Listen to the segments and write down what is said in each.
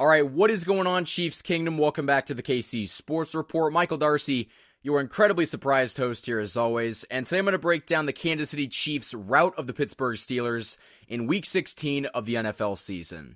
All right, what is going on, Chiefs Kingdom? Welcome back to the KC Sports Report. Michael Darcy, your incredibly surprised host here as always. And today I'm going to break down the Kansas City Chiefs' rout of the Pittsburgh Steelers in Week 16 of the NFL season.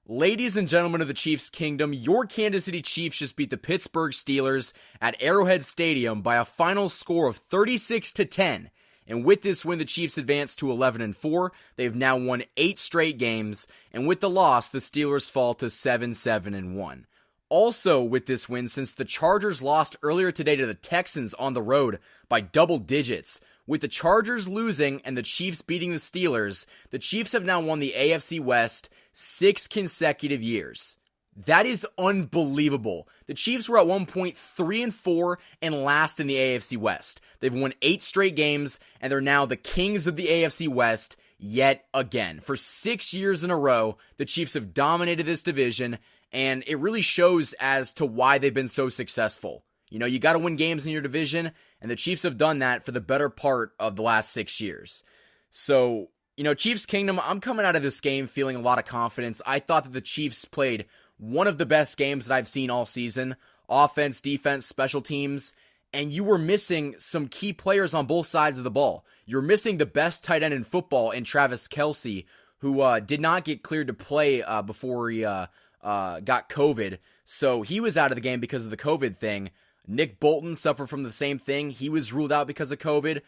Ladies and gentlemen of the Chiefs Kingdom, your Kansas City Chiefs just beat the Pittsburgh Steelers at Arrowhead Stadium by a final score of 36-10. And with this win, the Chiefs advance to 11-4. They've now won 8 straight games. And with the loss, the Steelers fall to 7-1. Also with this win, since the Chargers lost earlier today to the Texans on the road by double digits, with the Chargers losing and the Chiefs beating the Steelers, the Chiefs have now won the AFC West 6 consecutive years. That is unbelievable. The Chiefs were at one point 3-4 and last in the AFC West. They've won 8 straight games, and they're now the kings of the AFC West yet again. For 6 years in a row, the Chiefs have dominated this division, and it really shows as to why they've been so successful. You know, you got to win games in your division, and the Chiefs have done that for the better part of the last 6 years. So, you know, Chiefs Kingdom, I'm coming out of this game feeling a lot of confidence. I thought that the Chiefs played one of the best games that I've seen all season. Offense, defense, special teams. And you were missing some key players on both sides of the ball. You're missing the best tight end in football in Travis Kelce, who did not get cleared to play before he got COVID. So he was out of the game because of the COVID thing. Nick Bolton suffered from the same thing. He was ruled out because of COVID.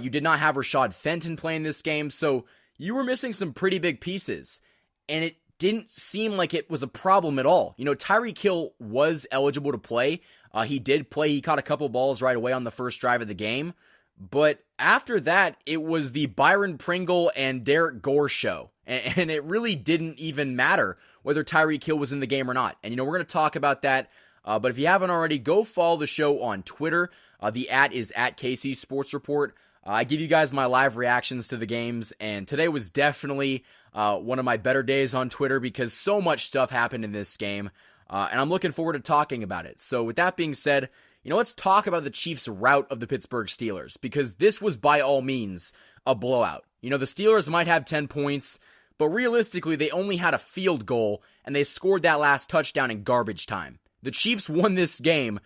You did not have Rashad Fenton playing this game. So you were missing some pretty big pieces. And it didn't seem like it was a problem at all. You know, Tyreek Hill was eligible to play. He did play. He caught a couple balls right away on the first drive of the game. But after that, it was the Byron Pringle and Derek Gore show. And it really didn't even matter whether Tyreek Hill was in the game or not. And, you know, we're going to talk about that. But if you haven't already, go follow the show on Twitter. The @ is @KC Sports Report. I give you guys my live reactions to the games. And today was definitely one of my better days on Twitter because so much stuff happened in this game. And I'm looking forward to talking about it. So with that being said, you know, let's talk about the Chiefs' rout of the Pittsburgh Steelers, because this was by all means a blowout. You know, the Steelers might have 10 points, but realistically, they only had a field goal, and they scored that last touchdown in garbage time. The Chiefs won this game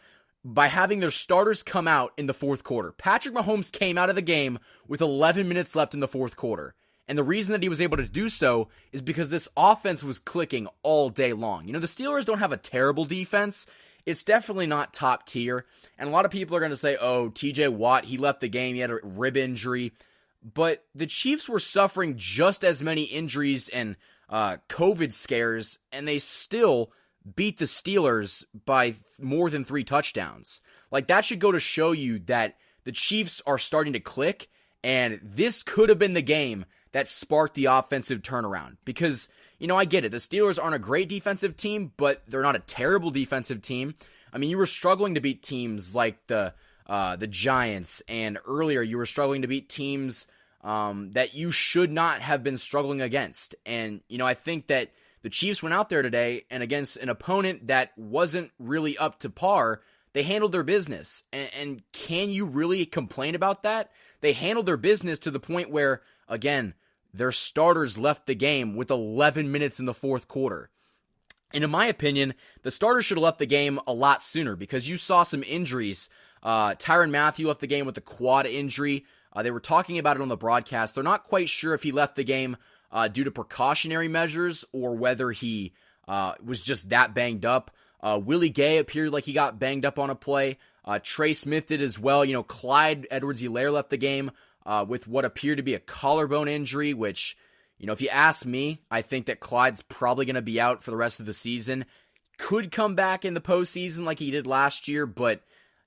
by having their starters come out in the fourth quarter. Patrick Mahomes came out of the game with 11 minutes left in the fourth quarter. And the reason that he was able to do so is because this offense was clicking all day long. You know, the Steelers don't have a terrible defense. It's definitely not top tier. And a lot of people are going to say, oh, TJ Watt, he left the game. He had a rib injury. But the Chiefs were suffering just as many injuries and COVID scares, and they still beat the Steelers by more than 3 touchdowns. Like, that should go to show you that the Chiefs are starting to click, and this could have been the game that sparked the offensive turnaround. Because, you know, I get it. The Steelers aren't a great defensive team, but they're not a terrible defensive team. I mean, you were struggling to beat teams like the Giants, and earlier you were struggling to beat teams that you should not have been struggling against. And, you know, I think that the Chiefs went out there today, and against an opponent that wasn't really up to par, they handled their business. And can you really complain about that? They handled their business to the point where, again, their starters left the game with 11 minutes in the fourth quarter. And in my opinion, the starters should have left the game a lot sooner because you saw some injuries. Tyrann Mathieu left the game with a quad injury. They were talking about it on the broadcast. They're not quite sure if he left the game due to precautionary measures or whether he was just that banged up. Willie Gay appeared like he got banged up on a play. Trey Smith did as well. You know, Clyde Edwards-Helaire left the game with what appeared to be a collarbone injury, which, you know, if you ask me, I think that Clyde's probably going to be out for the rest of the season. Could come back in the postseason like he did last year, but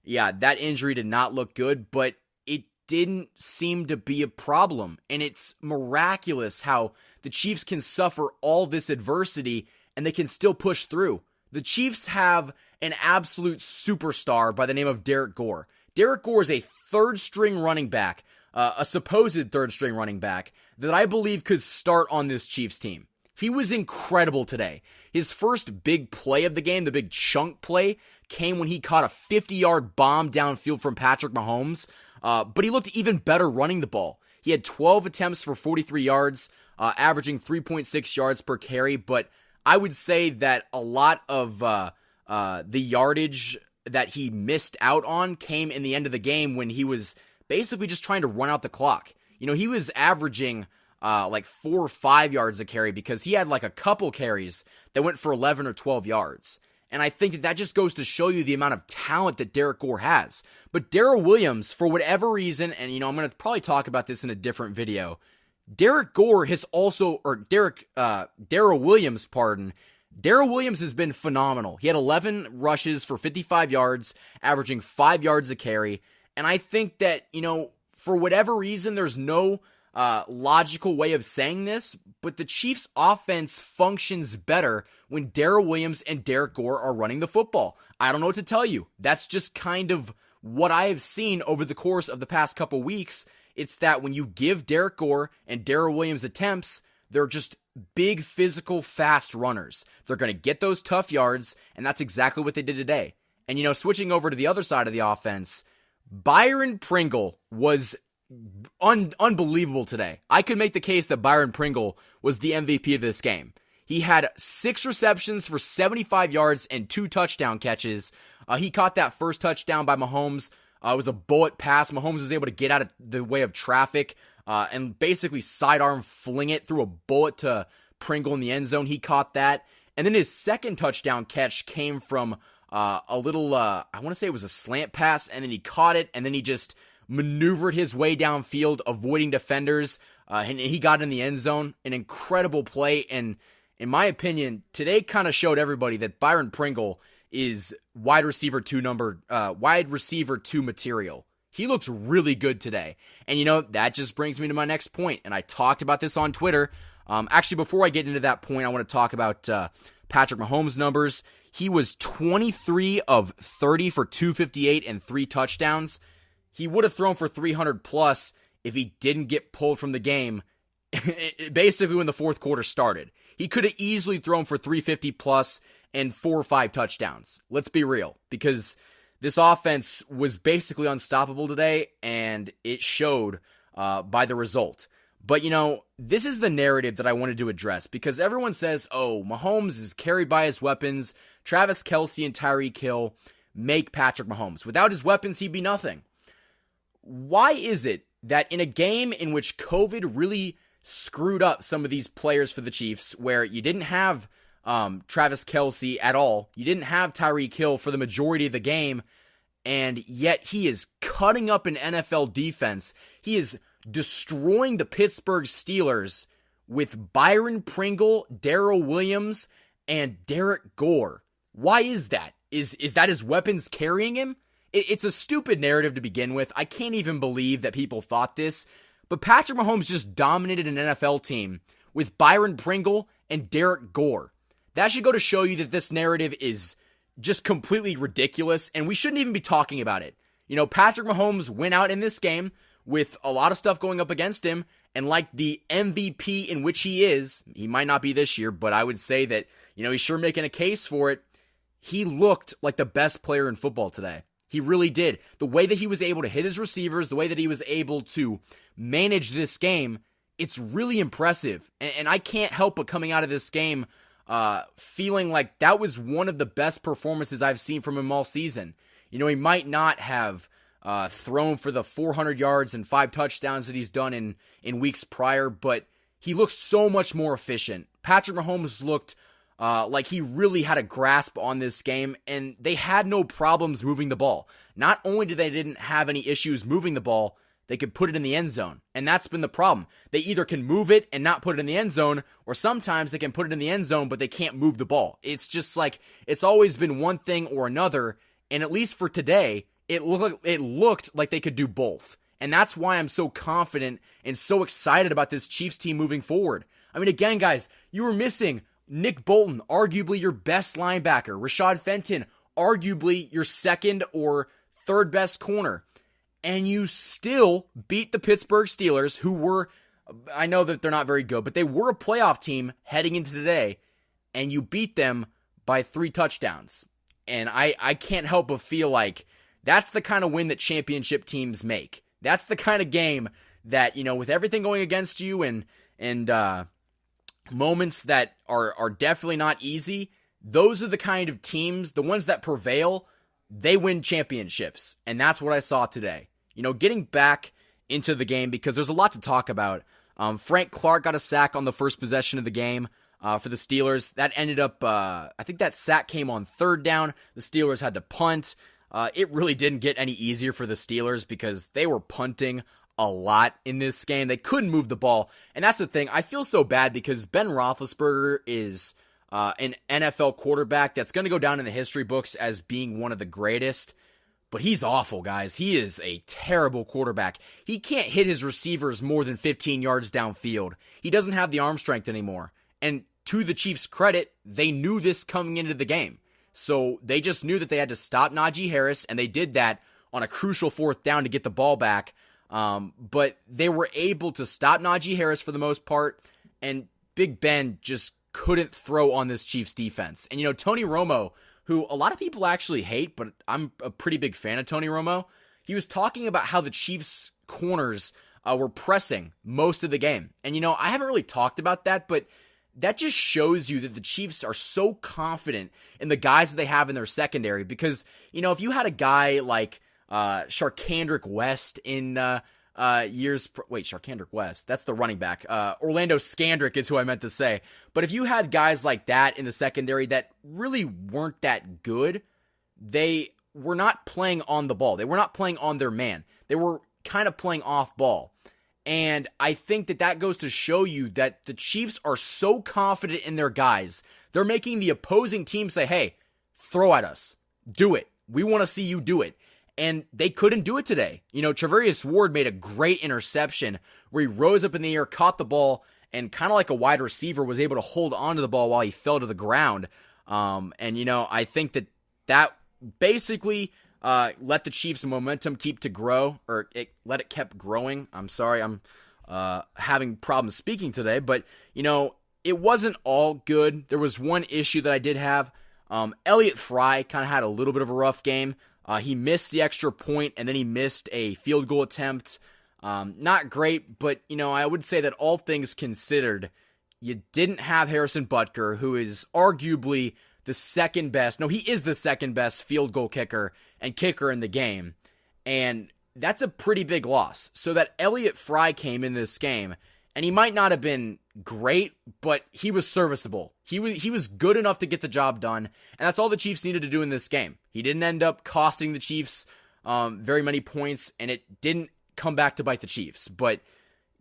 yeah, that injury did not look good, but it didn't seem to be a problem. And it's miraculous how the Chiefs can suffer all this adversity and they can still push through. The Chiefs have an absolute superstar by the name of Derek Gore. Derek Gore is a third-string running back, a supposed third-string running back, that I believe could start on this Chiefs team. He was incredible today. His first big play of the game, the big chunk play, came when he caught a 50-yard bomb downfield from Patrick Mahomes, but he looked even better running the ball. He had 12 attempts for 43 yards, averaging 3.6 yards per carry, but I would say that a lot of the yardage that he missed out on came in the end of the game when he was basically just trying to run out the clock. He was averaging like 4 or 5 yards a carry because he had like a couple carries that went for 11 or 12 yards. And I think that just goes to show you the amount of talent that Derek Gore has. But Darrell Williams, for whatever reason, and I'm going to probably talk about this in a different video, Darrell Williams, Darrell Williams has been phenomenal. He had 11 rushes for 55 yards, averaging 5 yards a carry. And I think that, for whatever reason, there's no logical way of saying this, but the Chiefs' offense functions better when Darrell Williams and Derek Gore are running the football. I don't know what to tell you. That's just kind of what I have seen over the course of the past couple weeks. It's that when you give Derek Gore and Darrell Williams attempts, they're just big, physical, fast runners. They're going to get those tough yards, and that's exactly what they did today. And, switching over to the other side of the offense, Byron Pringle was unbelievable today. I could make the case that Byron Pringle was the MVP of this game. He had 6 receptions for 75 yards and 2 touchdown catches. He caught that first touchdown by Mahomes. It was a bullet pass. Mahomes was able to get out of the way of traffic and basically sidearm fling it through a bullet to Pringle in the end zone. He caught that. And then his second touchdown catch came from a little, I want to say it was a slant pass, and then he caught it, and then he just maneuvered his way downfield, avoiding defenders, and he got in the end zone. An incredible play, and in my opinion, today kind of showed everybody that Byron Pringle is wide receiver 2 material. He looks really good today. And that just brings me to my next point, and I talked about this on Twitter. Actually, before I get into that point, I want to talk about Patrick Mahomes' numbers. He was 23 of 30 for 258 and 3 touchdowns. He would have thrown for 300 plus if he didn't get pulled from the game basically when the fourth quarter started. He could have easily thrown for 350 plus and 4 or 5 touchdowns. Let's be real, because this offense was basically unstoppable today, and it showed by the result. But, this is the narrative that I wanted to address, because everyone says, oh, Mahomes is carried by his weapons. Travis Kelce and Tyreek Hill make Patrick Mahomes. Without his weapons, he'd be nothing. Why is it that in a game in which COVID really screwed up some of these players for the Chiefs, where you didn't have Travis Kelce at all, you didn't have Tyreek Hill for the majority of the game, and yet he is cutting up an NFL defense. He is destroying the Pittsburgh Steelers with Byron Pringle, Darrell Williams, and Derek Gore. Why is that? Is that his weapons carrying him? It's a stupid narrative to begin with. I can't even believe that people thought this. But Patrick Mahomes just dominated an NFL team with Byron Pringle and Derek Gore. That should go to show you that this narrative is just completely ridiculous, and we shouldn't even be talking about it. Patrick Mahomes went out in this game with a lot of stuff going up against him, and like the MVP in which he is, he might not be this year, but I would say that, he's sure making a case for it. He looked like the best player in football today. He really did. The way that he was able to hit his receivers, the way that he was able to manage this game, it's really impressive. And I can't help but coming out of this game feeling like that was one of the best performances I've seen from him all season. He might not have thrown for the 400 yards and 5 touchdowns that he's done in weeks prior, but he looked so much more efficient. Patrick Mahomes looked like he really had a grasp on this game, and they had no problems moving the ball. Not only did they didn't have any issues moving the ball, they could put it in the end zone, and that's been the problem. They either can move it and not put it in the end zone, or sometimes they can put it in the end zone, but they can't move the ball. It's just like, it's always been one thing or another, and at least for today, it looked like they could do both. And that's why I'm so confident and so excited about this Chiefs team moving forward. I mean, again, guys, you were missing Nick Bolton, arguably your best linebacker. Rashad Fenton, arguably your second or third best corner. And you still beat the Pittsburgh Steelers, who were, I know that they're not very good, but they were a playoff team heading into today. And you beat them by 3 touchdowns. And I can't help but feel like that's the kind of win that championship teams make. That's the kind of game that, with everything going against you and moments that are definitely not easy, those are the kind of teams, the ones that prevail, they win championships. And that's what I saw today. Getting back into the game, because there's a lot to talk about. Frank Clark got a sack on the first possession of the game for the Steelers. That ended up, I think that sack came on third down. The Steelers had to punt. It really didn't get any easier for the Steelers because they were punting a lot in this game. They couldn't move the ball. And that's the thing. I feel so bad because Ben Roethlisberger is an NFL quarterback that's going to go down in the history books as being one of the greatest. But he's awful, guys. He is a terrible quarterback. He can't hit his receivers more than 15 yards downfield. He doesn't have the arm strength anymore. And to the Chiefs' credit, they knew this coming into the game. So they just knew that they had to stop Najee Harris, and they did that on a crucial fourth down to get the ball back. But they were able to stop Najee Harris for the most part, and Big Ben just couldn't throw on this Chiefs defense. And Tony Romo, who a lot of people actually hate, but I'm a pretty big fan of Tony Romo, he was talking about how the Chiefs corners were pressing most of the game. And I haven't really talked about that, but that just shows you that the Chiefs are so confident in the guys that they have in their secondary. Because, if you had a guy like Charkandrick West in Charkandrick West, that's the running back. Orlando Scandrick is who I meant to say. But if you had guys like that in the secondary that really weren't that good, they were not playing on the ball. They were not playing on their man. They were kind of playing off ball. And I think that goes to show you that the Chiefs are so confident in their guys. They're making the opposing team say, hey, throw at us. Do it. We want to see you do it. And they couldn't do it today. Travarius Ward made a great interception where he rose up in the air, caught the ball, and kind of like a wide receiver was able to hold onto the ball while he fell to the ground. I think that basically let the Chiefs' momentum let it kept growing. I'm sorry, I'm having problems speaking today, but it wasn't all good. There was one issue that I did have. Elliott Fry kind of had a little bit of a rough game. He missed the extra point, and then he missed a field goal attempt. Not great, but, I would say that all things considered, you didn't have Harrison Butker, who is arguably the second best. No, he is the second best field goal kicker and kicker in the game. And that's a pretty big loss. So that Elliott Fry came in this game, and he might not have been great, but he was serviceable. He was good enough to get the job done, and that's all the Chiefs needed to do in this game. He didn't end up costing the Chiefs very many points, and it didn't come back to bite the Chiefs. But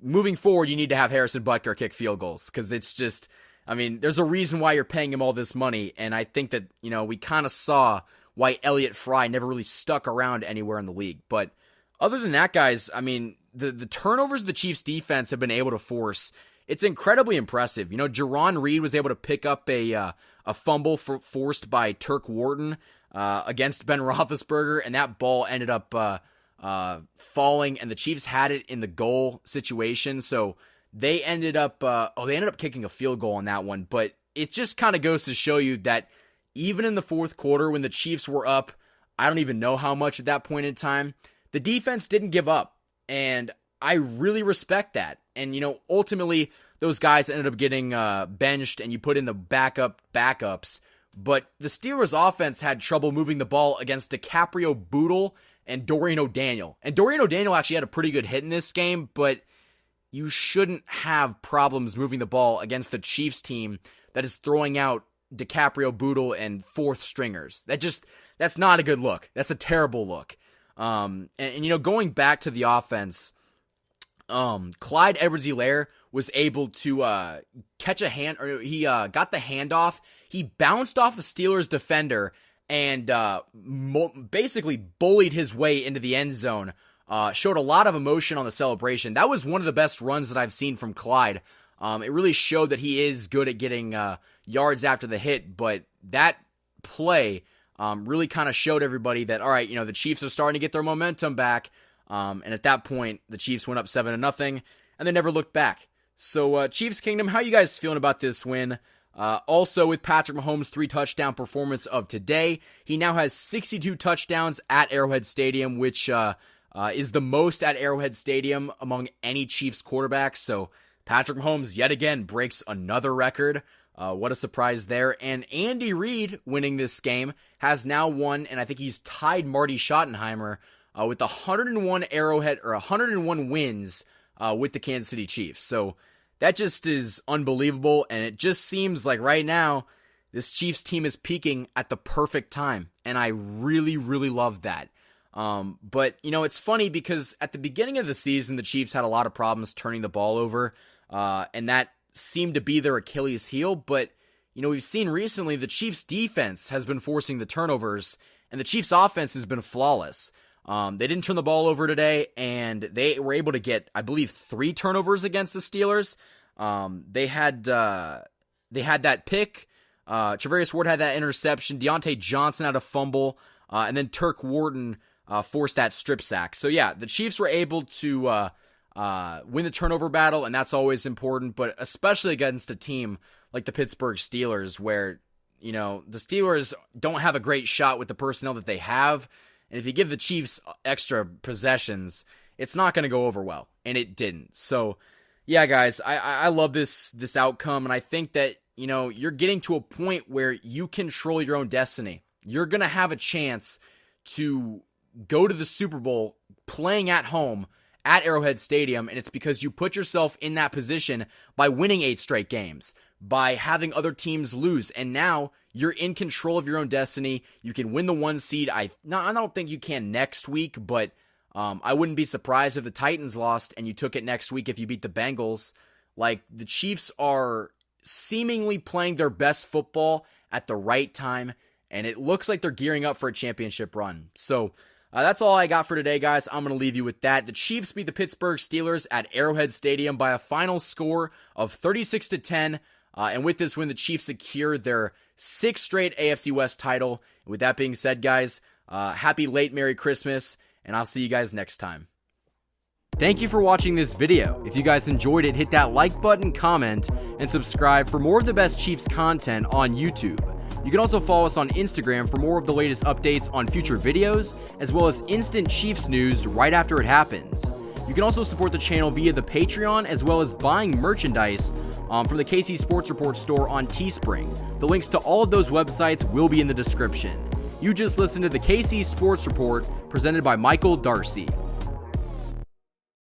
moving forward, you need to have Harrison Butker kick field goals, because it's just, there's a reason why you're paying him all this money, and I think that, we kind of saw why Elliott Fry never really stuck around anywhere in the league. But other than that, guys, the turnovers the Chiefs defense have been able to force, it's incredibly impressive. Jerron Reed was able to pick up a fumble forced by Turk Wharton against Ben Roethlisberger, and that ball ended up falling, and the Chiefs had it in the goal situation. So they ended up kicking a field goal on that one. But it just kind of goes to show you that even in the fourth quarter, when the Chiefs were up, I don't even know how much at that point in time, the defense didn't give up. And I really respect that. And, ultimately, those guys ended up getting benched, and you put in the backups. But the Steelers' offense had trouble moving the ball against DiCaprio Bootle and Dorian O'Daniel. And Dorian O'Daniel actually had a pretty good hit in this game, but you shouldn't have problems moving the ball against the Chiefs team that is throwing out DiCaprio Bootle and fourth stringers. That's not a good look. That's a terrible look. And going back to the offense, Clyde Edwards-Helaire was able to catch a hand, or he got the handoff. He bounced off a Steelers defender and basically bullied his way into the end zone. Showed a lot of emotion on the celebration. That was one of the best runs that I've seen from Clyde. It really showed that he is good at getting yards after the hit, but that play really kind of showed everybody that, all right, the Chiefs are starting to get their momentum back. And at that point, the Chiefs went up 7-0, and they never looked back. So, Chiefs Kingdom, how you guys feeling about this win? Also, with Patrick Mahomes' 3-touchdown performance of today, he now has 62 touchdowns at Arrowhead Stadium, which is the most at Arrowhead Stadium among any Chiefs quarterback. So, Patrick Mahomes yet again breaks another record. What a surprise there. And Andy Reid winning this game has now won, and I think he's tied Marty Schottenheimer with 101 wins with the Kansas City Chiefs. So that just is unbelievable, and it just seems like right now this Chiefs team is peaking at the perfect time, and I really, really love that. But, it's funny because at the beginning of the season, the Chiefs had a lot of problems turning the ball over, and that seemed to be their Achilles heel. But, we've seen recently the Chiefs defense has been forcing the turnovers, and the Chiefs offense has been flawless. They didn't turn the ball over today, and they were able to get, I believe, 3 turnovers against the Steelers. They had that pick. Travarius Ward had that interception. Deontay Johnson had a fumble, and then Turk Wharton forced that strip sack. So yeah, the Chiefs were able to win the turnover battle, and that's always important, but especially against a team like the Pittsburgh Steelers, where, the Steelers don't have a great shot with the personnel that they have, and if you give the Chiefs extra possessions, it's not going to go over well, and it didn't. So yeah, guys, I love this outcome, and I think that, you're getting to a point where you control your own destiny. You're going to have a chance to go to the Super Bowl playing at home at Arrowhead Stadium, and it's because you put yourself in that position by winning 8 straight games, by having other teams lose, and now you're in control of your own destiny. You can win the 1 seed. I don't think you can next week, but I wouldn't be surprised if the Titans lost and you took it next week if you beat the Bengals. Like, the Chiefs are seemingly playing their best football at the right time, and it looks like they're gearing up for a championship run. So that's all I got for today, guys. I'm going to leave you with that. The Chiefs beat the Pittsburgh Steelers at Arrowhead Stadium by a final score of 36-10. And with this win, the Chiefs secure their 6th straight AFC West title. And with that being said, guys, happy late Merry Christmas, and I'll see you guys next time. Thank you for watching this video. If you guys enjoyed it, hit that like button, comment, and subscribe for more of the best Chiefs content on YouTube. You can also follow us on Instagram for more of the latest updates on future videos, as well as instant Chiefs news right after it happens. You can also support the channel via the Patreon, as well as buying merchandise from the KC Sports Report store on Teespring. The links to all of those websites will be in the description. You just listened to the KC Sports Report, presented by Michael Darcy.